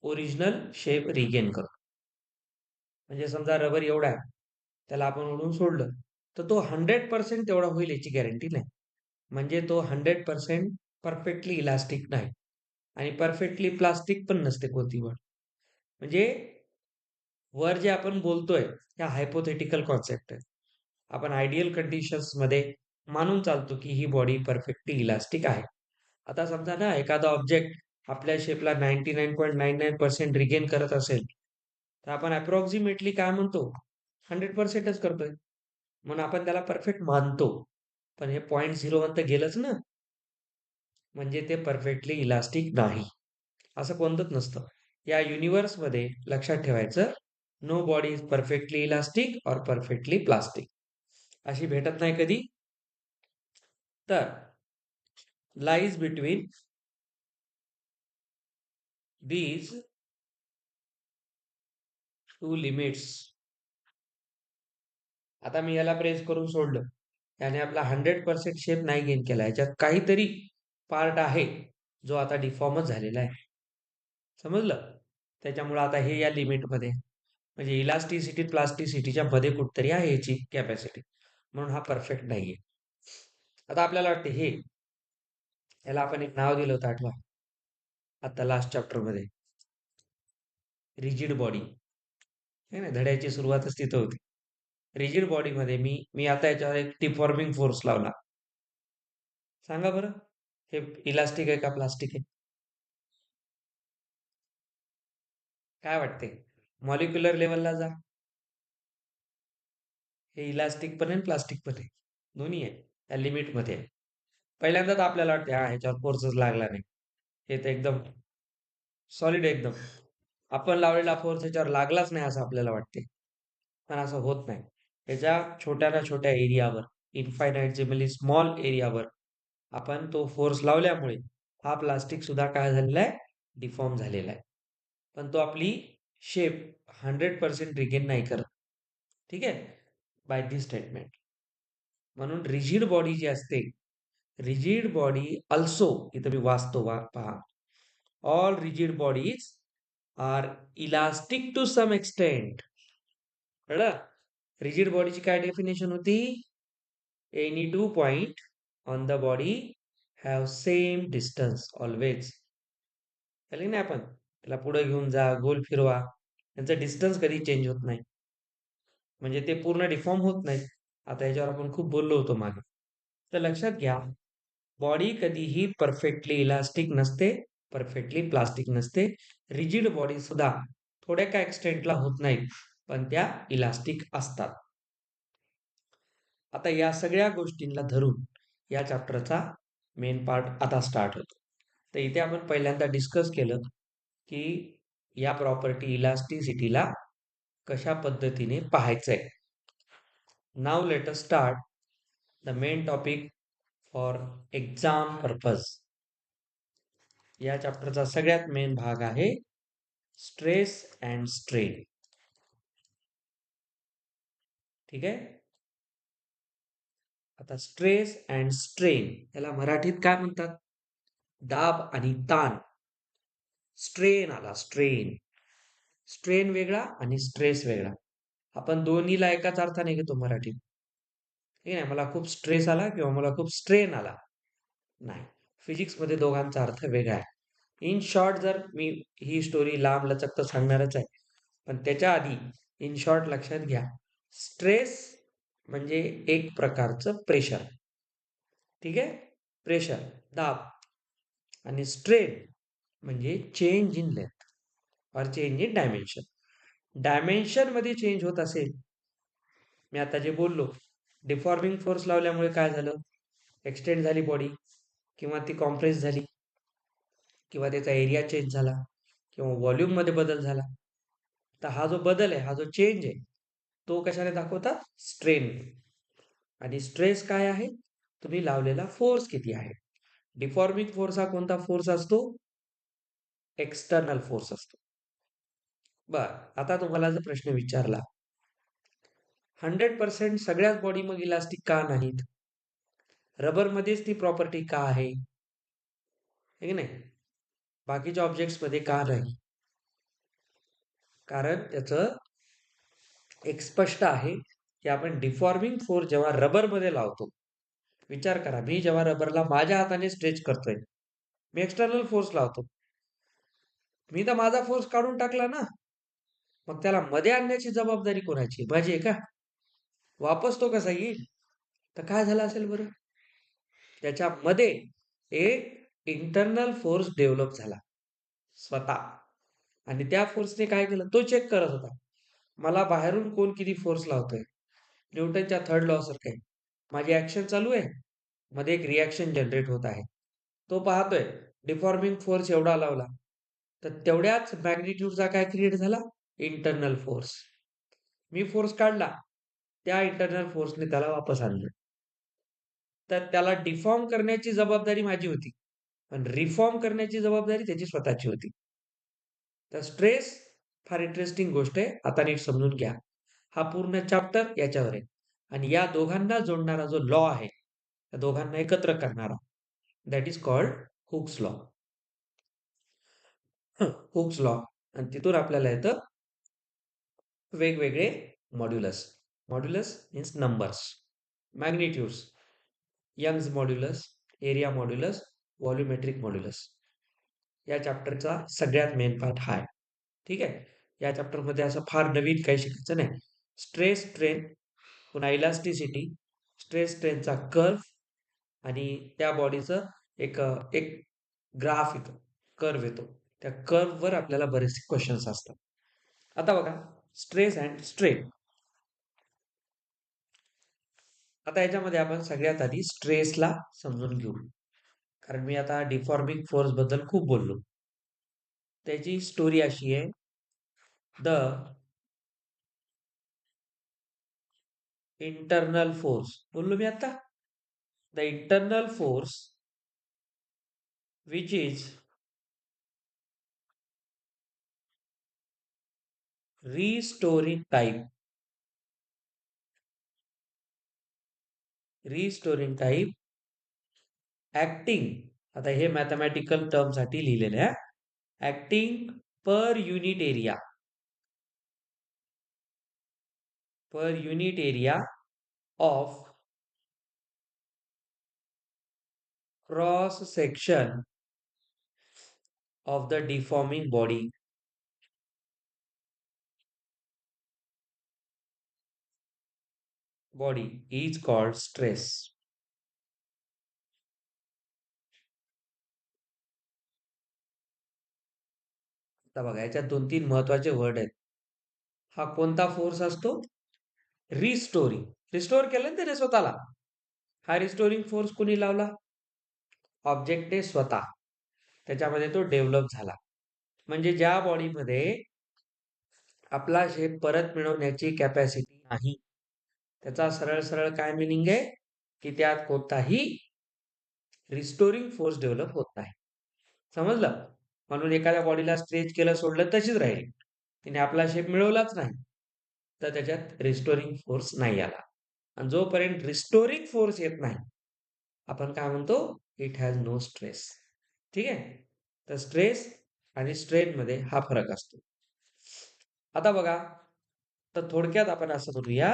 ओरिजिनल शेप रिगेन करतो. म्हणजे समजा रबर एवढा आहे, त्याला आपण ओढून सोडलं, तर तो 100% तेवढा होईल याची गॅरंटी नाही. म्हणजे तो 100% परफेक्टली इलास्टिक नाही आणि परफेक्टली प्लास्टिक पण नसते कोणती गोष्ट. म्हणजे वर जे आपण बोलतोय त्या हायपोथेटिकल कॉन्सेप्ट आहे. आपण आयडियल कंडिशन्समध्ये मानून चालतो की ही बॉडी परफेक्टली इलास्टिक आहे. आता समजा ना एखादा ऑब्जेक्ट आपल्या शेपला 99.99% रिगेन करत असेल, तर आपण अप्रॉक्सिमेटली काय म्हणतो? 100%च करतोय. म्हणून आपण त्याला परफेक्ट मानतो. पण हे 0.01 तर गेलंच ना. म्हणजे ते परफेक्टली इलास्टिक नाही. असं कोणतंच नसतं. या युनिव्हर्समध्ये लक्षात ठेवायचं, no body is perfectly elastic और परफेक्टली प्लास्टिक. अशी भेटत नाही कधी. तर lies between these two limits. आता मी याला प्रेस करून सोडलं, त्याने आपला 100% शेप नाही गेन केला. याच्यात काहीतरी पार्ट आहे जो आता डिफॉर्मच झालेला आहे. समजलं? त्याच्यामुळे आता हे या लिमिटमध्ये, म्हणजे इलास्टिसिटी प्लास्टिसिटीच्या मध्ये कुठतरी आहे याची कॅपॅसिटी, म्हणून हा परफेक्ट नाहीये. आता आपल्याला वाटते हे, याला आपण एक नाव दिलं होतं आठवा, आता लास्ट चॅप्टर मध्ये, रिजिड बॉडी. हे ना, धड्याची सुरुवातच तिथं होती. रिजिड बॉडीमध्ये मी आता याच्यावर एक डिफॉर्मिंग फोर्स लावला. सांगा बरं, हे इलास्टिक आहे का प्लास्टिक आहे? काय वाटते? मॉलिक्युलर लेवलला जा, हे इलास्टिक पण आहे प्लास्टिक पण आहे, दोन्ही आहे, त्या लिमिटमध्ये आहे. पहिल्यांदा तर आपल्याला वाटते हा ह्याच्यावर फोर्सच लागला नाही, हे तर एकदम सॉलिड एकदम, आपण लावलेला फोर्स ह्याच्यावर लागलाच नाही असं आपल्याला वाटते. पण असं होत नाही. ह्याच्या छोट्या ना छोट्या एरियावर, इनफायनाइटजिबली स्मॉल एरियावर आपण तो फोर्स लावल्यामुळे हा प्लास्टिक सुद्धा काय झालेला आहे? डिफॉर्म झालेला आहे. पण तो आपली शेप 100% रिगेन नाही करत. ठीक आहे, बाय दिस स्टेटमेंट. म्हणून रिजिड बॉडी जी असते, रिजिड बॉडी अल्सो, इथं मी वाचतो पहा, all rigid bodies are elastic to some extent. कळलं? रिजिड बॉडीची काय डेफिनेशन होती? Any two point on the body have same distance always. चालेल ना, आपण त्याला पुढे घेऊन जा, गोल फिरवा, त्यांचं डिस्टन्स कधी चेंज होत नाही, म्हणजे ते पूर्ण डिफॉर्म होत नाही. आता याच्यावर आपण खूप बोललो होतो मागे. तर लक्षात घ्या, बॉडी कधीही परफेक्टली इलास्टिक नसते, परफेक्टली प्लास्टिक नसते. रिजिड बॉडी सुद्धा थोड्या काय एक्सटेंटला होत नाहीत, पण त्या इलास्टिक असतात. आता या सगळ्या गोष्टींना धरून या चॅप्टरचा मेन पार्ट आता स्टार्ट होतो. तर इथे आपण पहिल्यांदा डिस्कस केलं की या प्रॉपर्टी इलास्टिसिटीला कशा पद्धतीने पाहायचंय. Now let us start the main topic for exam purpose. या चॅप्टरचा सगळ्यात मेन भाग आहे स्ट्रेस अँड स्ट्रेन. ठीक आहे. आता स्ट्रेस अँड स्ट्रेन याला मराठीत काय म्हणतात? दाब आणि ताण. स्ट्रेन आला, स्ट्रेन. स्ट्रेन वेगळा आणि स्ट्रेस वेगळा. आपण दोन्हीला एकाच अर्थाने घेतो मराठीत. ठीक आहे, मला खूप स्ट्रेस आला किंवा मला खूप स्ट्रेन आला, नाही. फिजिक्समध्ये दोघांचा अर्थ वेगळा आहे. इन शॉर्ट, जर मी ही स्टोरी लांब लचक तर सांगणारच आहे, पण त्याच्या आधी इन शॉर्ट लक्षात घ्या, स्ट्रेस म्हणजे एक प्रकारचं प्रेशर. ठीक आहे, प्रेशर, दाब. आणि स्ट्रेन म्हणजे चेंज इन लेंथ और चेंज इन डायमेन्शन. डायमेन्शन मध्ये चेंज होत असेल, मी आता जे बोललो, डिफॉर्मिंग फोर्स लावल्यामुळे काय झालं? एक्सटेंड झाली बॉडी, किंवा ती कॉम्प्रेस झाली, किंवा त्याचा एरिया चेंज झाला, किंवा व्हॉल्यूम मध्ये बदल झाला. तर हा जो बदल आहे, हा जो चेंज आहे, तो कशाने दाखवतात? स्ट्रेन. आणि स्ट्रेस काय आहे? तुम्ही लावलेला फोर्स किती आहे. डिफॉर्मिंग फोर्स हा कोणता फोर्स असतो? एक्सटर्नल फोर्स असतो. बर, आता तुम्हाला जर प्रश्न विचारला, 100% सगळ्याच बॉडी मग इलास्टिक का नाहीत? रबर मध्येच ती प्रॉपर्टी का आहे, हे की नाही, बाकीच्या ऑब्जेक्ट्स मध्ये का नाही? कारण त्याचं एक स्पष्ट आहे की आपण डिफॉर्मिंग फोर्स जेव्हा रबरमध्ये लावतो, विचार करा, मी जेव्हा रबरला माझ्या हाताने स्ट्रेच करतोय, मी एक्सटर्नल फोर्स लावतो. मी तर माझा फोर्स काढून टाकला ना, मग त्याला मध्ये आणण्याची जबाबदारी कोणाची? माझी आहे का? वापस तो कसा येईल? तर काय झालं असेल बरं? त्याच्यामध्ये एक इंटरनल फोर्स डेव्हलप झाला स्वतः. आणि त्या फोर्सने काय केलं? तो चेक करत होता. मला बाहेरून कोण किती फोर्स लावतोय? न्यूटनच्या थर्ड लॉ सारखं आहे. माझी ऍक्शन चालू आहे, मध्ये एक रिॲक्शन जनरेट होत आहे. तो पाहतोय डिफॉर्मिंग फोर्स एवढा लावला, तर तेवढ्याच मॅग्निट्यूडचा काय क्रिएट झाला? Internal force. मी फोर्स काढला, त्या इंटरनल फोर्सने त्याला वापस आणलं. तर त्याला डिफॉर्म करण्याची जबाबदारी माझी होती, पण रिफॉर्म करण्याची जबाबदारी त्याची स्वतःची होती. तर स्ट्रेस फार इंटरेस्टिंग गोष्ट आहे. आता नीट समजून घ्या. हा पूर्ण चॅप्टर याच्यावर आहे. आणि या दोघांना जोडणारा जो लॉ आहे, त्या दोघांना एकत्र करणारा, that is called Hooke's law. Hooke's law. आणि तिथून आपल्याला येतं वेगवेगळे modulus. Modulus means numbers. Magnitudes, Young's modulus, area modulus, volumetric modulus. या चॅप्टरचा सगळ्यात मेन पार्ट हा आहे. ठीक आहे. या चॅप्टरमध्ये असं फार नवीन काही शिकायचं नाही. स्ट्रेस स्ट्रेन, पुन्हा इलास्टिसिटी, स्ट्रेस स्ट्रेनचा कर्व, आणि त्या बॉडीचं एक एक ग्राफ येतो, कर्व येतो. त्या कर्ववर आपल्याला बरेचसे क्वेश्चन्स असतात. आता बघा, स्ट्रेस अँड स्ट्रेन. आता याच्यामध्ये आपण सगळ्यात आधी स्ट्रेसला समजून घेऊ, कारण मी आता डिफॉर्मिंग फोर्स बद्दल खूप बोललो. त्याची स्टोरी अशी आहे, द इंटरनल फोर्स, बोललो मी आता, the internal force which is restoring type, restoring type acting, आता हे मॅथमॅटिकल टर्म साठी लिहिलेले आहे, acting per unit area of cross section of the deforming body. Body is called stress. आता बघा, याच्यात 2-3 महत्वाचे वर्ड आहेत. हा कोणता फोर्स असतो? रिस्टोरिंग. रिस्टोर केलं ना त्याने स्वतःला. हा रिस्टोरिंग फोर्स कुणी लावला? ऑब्जेक्टने स्वतः. त्याच्यामध्ये तो डेव्हलप झाला. म्हणजे ज्या बॉडीमध्ये आपला शेप परत मिळवण्याची कॅपॅसिटी नाही, त्याचा सरळ सरळ काय मिनिंग आहे? की त्यात कोणताही रिस्टोरिंग फोर्स डेव्हलप होत नाही. समजलं? म्हणून एखाद्या बॉडीला स्ट्रेच केलं, सोडलं तशीच राहील, तिने आपला शेप मिळवलाच नाही, तर त्याच्यात रिस्टोरिंग फोर्स नाही आला. आणि जोपर्यंत रिस्टोरिंग फोर्स येत नाही, आपण काय म्हणतो? It has no stress. ठीक आहे. तर स्ट्रेस आणि स्ट्रेन मध्ये हा फरक असतो. आता बघा, तर थोडक्यात आपण असं करूया,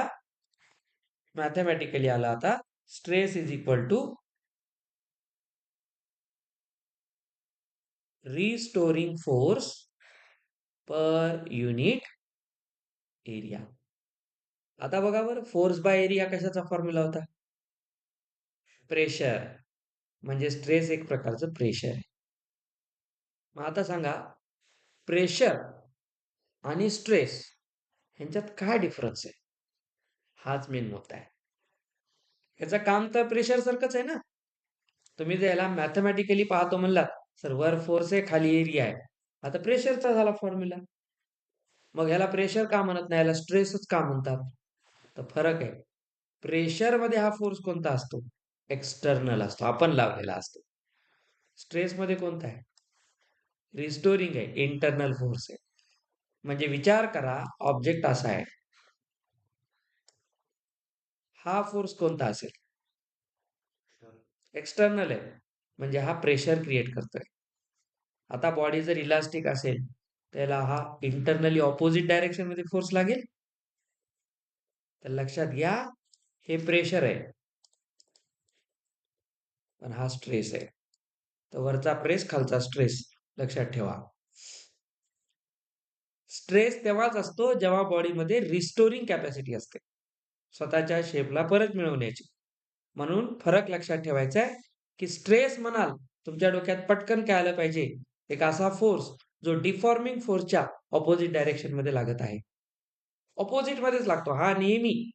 मॅथमॅटिकली आलं आता, stress is equal to restoring force per unit area. आता बघा बरं, फोर्स बाय एरिया कशाचा फॉर्म्युला होता? प्रेशर. म्हणजे स्ट्रेस एक प्रकारचं प्रेशर आहे. मग आता सांगा, प्रेशर आणि स्ट्रेस ह्यांच्यात काय डिफरन्स आहे? हाच मेन मुद्दा आहे. ह्याचं काम तर प्रेशर सारखंच आहे ना. तुम्ही जर याला मॅथमॅटिकली पाहतो म्हणलात, सर वर फोर्स आहे, खाली एरिया आहे, आता प्रेशरचा झाला फॉर्म्युला. मग ह्याला प्रेशर का म्हणत नाही, याला स्ट्रेसच का म्हणतात? तर फरक आहे. प्रेशर मध्ये हा फोर्स कोणता असतो? एक्सटर्नल असतो, आपण लावलेला असतो. स्ट्रेस मध्ये कोणता आहे? रिस्टोरिंग आहे, इंटरनल फोर्स आहे. म्हणजे विचार करा, ऑब्जेक्ट असा आहे, हा फोर्स कोणता असेल? एक्सटर्नल आहे, म्हणजे हा प्रेशर क्रिएट करतोय. आता बॉडी जर इलास्टिक असेल, त्याला हा इंटरनली ऑपोजिट डायरेक्शन मध्ये फोर्स लागेल. तर लक्षात घ्या, हे प्रेशर आहे, पण हा स्ट्रेस आहे. तर वरचा प्रेस, खालचा स्ट्रेस, लक्षात ठेवा. स्ट्रेस तेव्हाच असतो जेव्हा बॉडीमध्ये रिस्टोरिंग कॅपॅसिटी असते, स्वतःच्या शेपला परत मिळवण्याची. म्हणून फरक लक्षात ठेवायचा आहे, की स्ट्रेस म्हणाल, तुमच्या डोक्यात पटकन काय आलं पाहिजे, एक असा फोर्स जो डिफॉर्मिंग फोर्सच्या ऑपोजिट डायरेक्शन मध्ये लागत आहे. ऑपोजिट मध्येच लागतो हा, नेहमी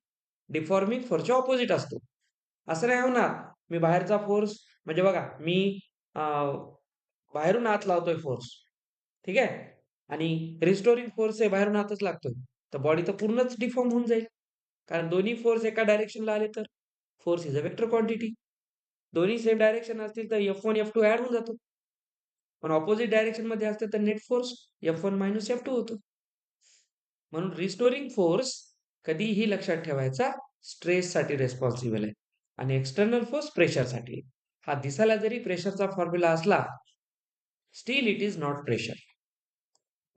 डिफॉर्मिंग फोर्सच्या ऑपोजिट असतो. असं नाही होणार, मी बाहेरचा फोर्स म्हणजे बघा, मी बाहेरून आत लावतोय फोर्स, ठीक आहे, आणि रिस्टोरिंग फोर्स आहे बाहेरून आतच लागतोय, तर बॉडी तर पूर्णच डिफॉर्म होऊन जाईल. कारण दोन्ही फोर्स एका डायरेक्शनला आले तर force is a vector quantity. दोन्ही सेम डायरेक्शन असतील तर F1 F2 ऍड होऊन जातो. पण ऑपोजिट डायरेक्शन मध्ये असते तर net force F1 minus F2 होतो. म्हणून रिस्टोरिंग फोर्स कधीही लक्षात ठेवायचा स्ट्रेस साठी रेस्पॉन्सिबल आहे आणि एक्सटर्नल फोर्स प्रेशरसाठी. हा दिसायला जरी प्रेशरचा फॉर्म्युला असला, still it is not pressure.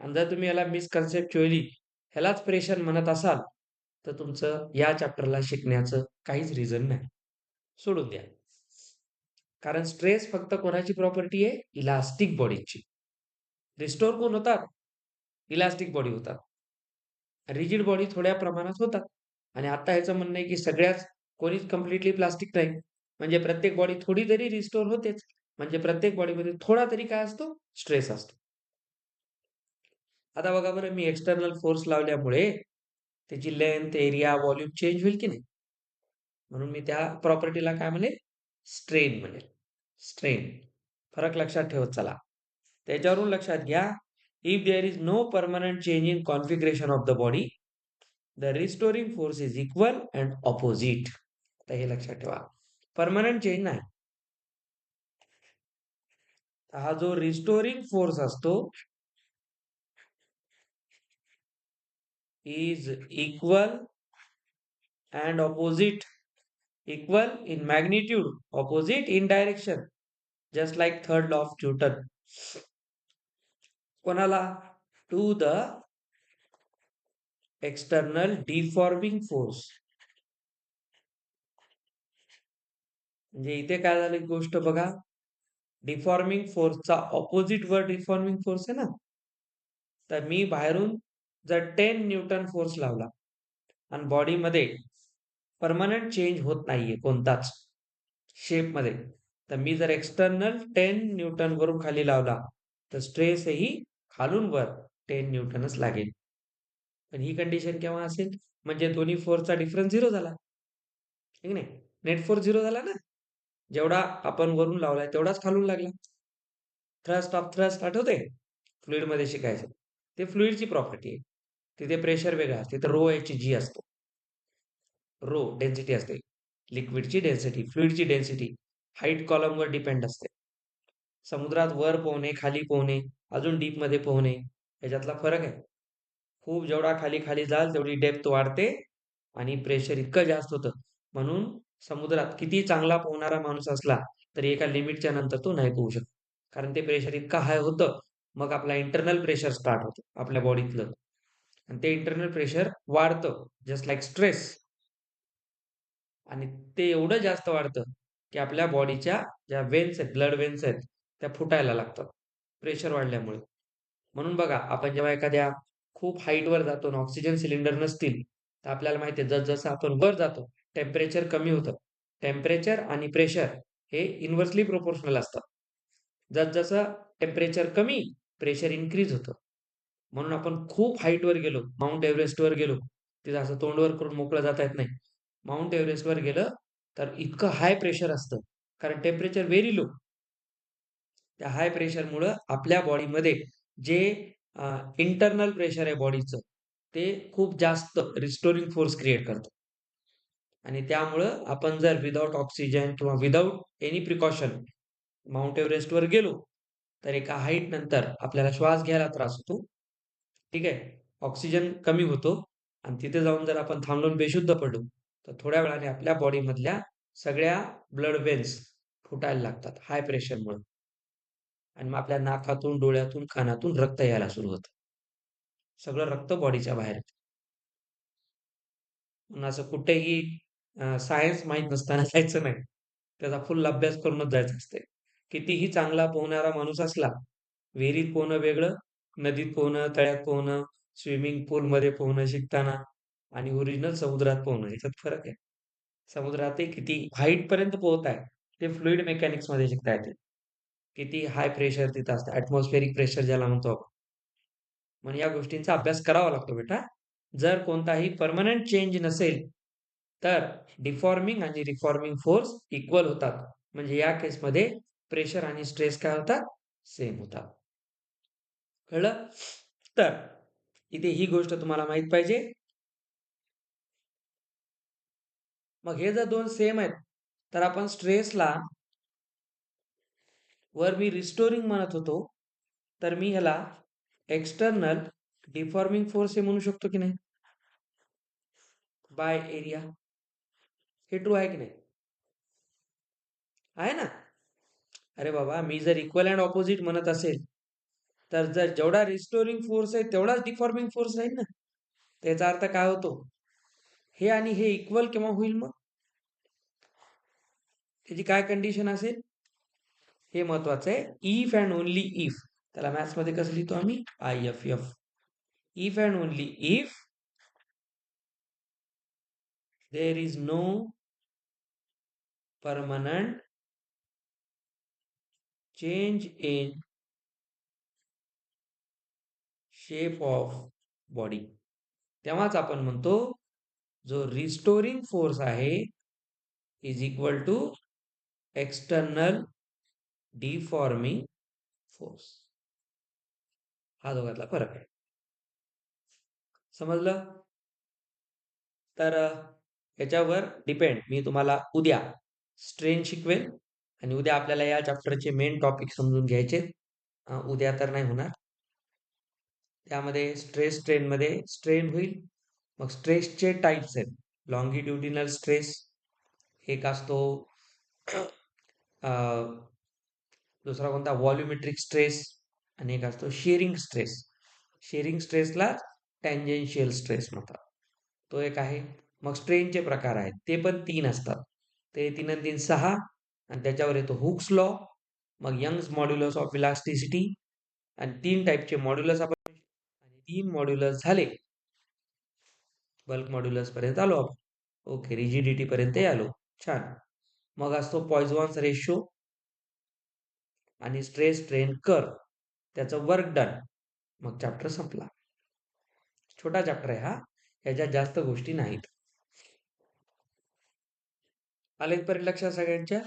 आणि जर तुम्ही याला मिसकन्सेप्च्युअली ह्यालाच प्रेशर म्हणत असाल, तर तुमचं या चॅप्टरला शिकण्याचं काहीच रिझन नाही, सोडून द्या. कारण स्ट्रेस फक्त कोणाची प्रॉपर्टी आहे, इलास्टिक बॉडीची. रिस्टोर कोण होतात, इलास्टिक बॉडी होतात. रिजिड बॉडी थोड्या प्रमाणात होतात. आणि आता ह्याचं म्हणणं आहे की सगळ्याच कोणीच कम्प्लिटली प्लास्टिक नाही, म्हणजे प्रत्येक बॉडी थोडी तरी रिस्टोर होतेच. म्हणजे प्रत्येक बॉडीमध्ये थोडा तरी काय असतो, स्ट्रेस असतो. आता बघा बरं, मी एक्सटर्नल फोर्स लावल्यामुळे त्याची लेंथ, एरिया, व्हॉल्यूम चेंज होईल की नाही? म्हणून मी त्या प्रॉपर्टीला काय म्हणेल, स्ट्रेन म्हणेल. स्ट्रेन. फरक लक्षात ठेवत चला. त्याच्यावरून लक्षात घ्या, if there is no permanent change in configuration of the body, the restoring force is equal and opposite. आता हे लक्षात ठेवा, परमनंट चेंज नाही. हा जो रिस्टोरिंग फोर्स असतो is equal and opposite. Equal in magnitude, opposite in direction, just like third law of Newton. कोणाला? To the external deforming force. म्हणजे इथे काय झाली गोष्ट बघा, डिफॉर्मिंग फोर्सचा ऑपोजिट वर डिफॉर्मिंग फोर्स आहे ना, तर मी बाहेरून जर 10 न्यूटन फोर्स लावला आणि बॉडीमध्ये परमनंट चेंज होत नाहीये कोणताच शेप मध्ये, तर मी जर एक्सटर्नल 10 न्यूटन वरून खाली लावला, तर स्ट्रेसही खालून वर 10 न्यूटनच लागेल. पण ही कंडिशन केव्हा असेल, म्हणजे दोन्ही फोर्सचा डिफरन्स झिरो झाला, ठीक नाही? नेट फोर्स झिरो झाला ना, जेवढा आपण वरून लावलाय तेवढाच खालून लागला. थ्रस्ट ऑफ थ्रस्ट आठवते, फ्लुइड मध्ये शिकायचं, ते फ्लुइडची प्रॉपर्टी आहे. तिथे प्रेशर वेगळा असते, तर रो एच जी असतो. रो डेन्सिटी असते, लिक्विडची डेन्सिटी, फ्लुइडची डेन्सिटी हाईट कॉलमवर डिपेंड असते. समुद्रात वर पोहणे, खाली पोहणे, अजून डीप मध्ये पोहणे, याच्यातला फरक आहे. खूप जेवढा खाली खाली जाल तेवढी डेप्थ वाढते आणि प्रेशर इतकं जास्त होतं. म्हणून समुद्रात किती चांगला पोहणारा माणूस असला तरी एका लिमिटच्या नंतर तो नाही पोहू शकत, कारण ते प्रेशर इतकं हाय होतं. मग आपला इंटरनल प्रेशर स्टार्ट होतं आपल्या बॉडीतलं, आणि ते इंटरनल प्रेशर वाढतं जस्ट लाईक स्ट्रेस. आणि ते एवढं जास्त वाढतं की आपल्या बॉडीच्या ज्या वेन्स आहेत, ब्लड वेन्स आहेत, त्या फुटायला लागतात प्रेशर वाढल्यामुळे. म्हणून बघा, आपण जेव्हा एखाद्या खूप हाईटवर जातो आणि ऑक्सिजन सिलेंडर नसतील, तर आपल्याला माहिती आहे जसं आपण वर जातो टेम्परेचर कमी होतं. टेम्परेचर आणि प्रेशर हे इन्व्हर्सली प्रोपोर्शनल असतात. जसं टेम्परेचर कमी, प्रेशर इन्क्रीज होतं. म्हणून आपण खूप हाईटवर गेलो, माउंट एव्हरेस्टवर गेलो, तिथं असं तोंडवर करून मोकळं जाता येत नाही. माउंट एव्हरेस्टवर गेलं तर इतकं हाय प्रेशर असतं, कारण टेम्परेचर व्हेरी लो. त्या हाय प्रेशरमुळं आपल्या बॉडीमध्ये जे इंटरनल प्रेशर आहे बॉडीचं, ते खूप जास्त रिस्टोरिंग फोर्स क्रिएट करतं. आणि त्यामुळं आपण जर विदाऊट ऑक्सिजन किंवा विदाऊट एनी प्रिकॉशन माउंट एव्हरेस्टवर गेलो, तर एका हाईट नंतर आपल्याला श्वास घ्यायला त्रास होतो. ठीक आहे. ऑक्सिजन कमी होतो आणि तिथे जाऊन जर आपण थांबून बेशुद्ध पडलो, तर थोड्या वेळाने आपल्या बॉडीमधल्या सगळ्या ब्लड वेन्स फुटायला लागतात हाय प्रेशरमुळे. आणि मग आपल्या नाकातून, डोळ्यातून, कानातून रक्त यायला सुरू होतं. सगळं रक्त बॉडीच्या बाहेर येतं. म्हणून असं कुठेही सायन्स माहीत नसताना जायचं नाही. त्याचा फुल अभ्यास करूनच जायचं असते. कितीही चांगला पोहणारा माणूस असला, विहिरीत पोहणं वेगळं, नदीत पोहणं, तळ्यात पोहणं, स्विमिंग पूलमध्ये पोहणं शिकताना आणि ओरिजिनल समुद्रात पोहणं ह्याच्यात फरक आहे. समुद्रातही किती हाईटपर्यंत पोहताय, ते फ्लुइड मेकॅनिक्समध्ये शिकता येते. किती हाय प्रेशर तिथं असतं, ॲटमॉस्फेरिक प्रेशर ज्याला म्हणतो आपण. म्हणून या गोष्टींचा अभ्यास करावा लागतो बेटा. जर कोणताही परमनंट चेंज नसेल, तर डिफॉर्मिंग आणि रिफॉर्मिंग फोर्स इक्वल होतात. म्हणजे या केसमध्ये प्रेशर आणि स्ट्रेस काय होतात? सेम होतात. कळलं? तर इथे ही गोष्ट तुम्हाला माहित पाहिजे. मग हे जर दोन सेम आहेत, तर आपण स्ट्रेसला वर मी रिस्टोरिंग म्हणत होतो, तर मी ह्याला एक्सटर्नल डिफॉर्मिंग फोर्स हे म्हणू शकतो की नाही? By area. हे ट्रू आहे की नाही? आहे ना? अरे बाबा, मी जर इक्वल अँड ऑपोजिट म्हणत असेल, तर जर जेवढा रिस्टोरिंग फोर्स आहे तेवढाच डिफॉर्मिंग फोर्स राहील ना. त्याचा अर्थ काय होतो? हे आणि हे इक्वल केव्हा होईल मग? त्याची काय कंडिशन असेल? हे महत्वाचं आहे. If and only if. त्याला मॅथ्स मध्ये कसं लिहितो आम्ही? IFF. If and only if there is no permanent change in shape of body, तेव्हाच आपण म्हणतो जो रिस्टोरिंग फोर्स आहे is equal to external deforming force. हा दोघातला फरक आहे. समजलं? तर याच्यावर डिपेंड मी तुम्हाला उद्या स्ट्रेन शिकवेल आणि उद्या आपल्याला या चॅप्टरचे मेन टॉपिक समजून घ्यायचे. उद्या तर नाही होणार. त्यामध्ये स्ट्रेस स्ट्रेनमध्ये स्ट्रेन होईल. मग स्ट्रेसचे टाईप्स आहेत. लॉंगिट्युडिनल स्ट्रेस एक असतो, दुसरा कोणता व्हॉल्युमेट्रिक स्ट्रेस, आणि एक असतो शेअरिंग स्ट्रेस. शेअरिंग स्ट्रेसला टँजेन्शियल स्ट्रेस म्हणतात. तो एक आहे. मग स्ट्रेनचे प्रकार आहेत, ते पण 3 असतात. ते 3 आणि 3 6, आणि त्याच्यावर येतो हुक्स लॉ. मग यंग्स मॉड्युलस ऑफ इलास्टिसिटी, आणि 3 टाईपचे मॉड्युलस आपण, आणि 3 मॉड्युलस झाले, बल्क मॉड्युलस पर्यंत आलो आपण. ओके, रिजिडिटी पर्यंत आलो. छान. मग असतो पॉइझन्स रेशो आणि स्ट्रेस स्ट्रेन कर्व, त्याचं वर्क डन. मग चॅप्टर संपला. छोटा चॅप्टर आहे हा, याच्यात जास्त गोष्टी नाहीत. आलेत पर्यंत लक्षात सगळ्यांच्या?